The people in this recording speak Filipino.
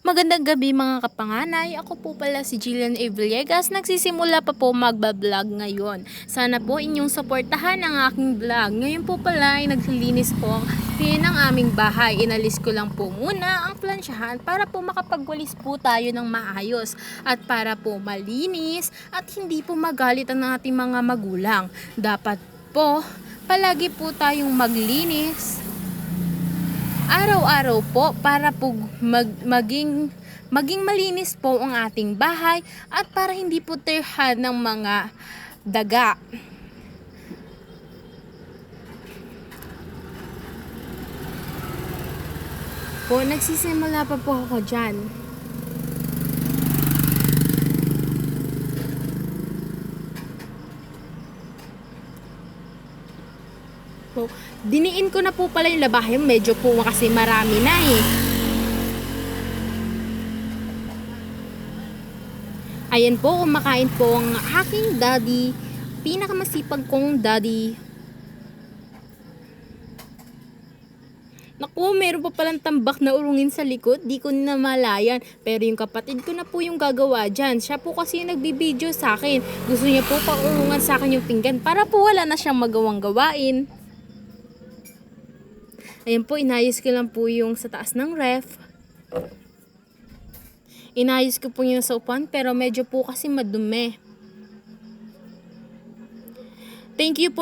Magandang gabi mga kapanganay, ako po pala si Jillian A. Villegas, nagsisimula pa po magbablog ngayon. Sana po inyong suportahan ang aking vlog. Ngayon po pala ay naglilinis po ng aming bahay. Inalis ko lang po muna ang plansyahan para po makapagwalis po tayo ng maayos at para po malinis at hindi po magalit ang ating mga magulang. Dapat po palagi po tayong maglinis araw-araw po para po maging malinis po ang ating bahay at para hindi po tirhan ng mga daga. Po, nagsisimula pa po ako dyan. Po, diniin ko na po pala yung labahin, medyo po kasi marami na eh. Ayan po, kumakain po ang aking daddy, pinakamasipag kong daddy. Naku, meron pa palang tambak na urungin sa likod, di ko na malayan. Pero yung kapatid ko na po yung gagawa dyan. Siya po kasi yung nagbibideo sa akin. Gusto niya po paurungan sa akin yung pinggan para po wala na siyang magawang gawain. Ayan po, inayos ko lang po yung sa taas ng ref. Inayos ko po yung sa upuan pero medyo po kasi madumi. Thank you po.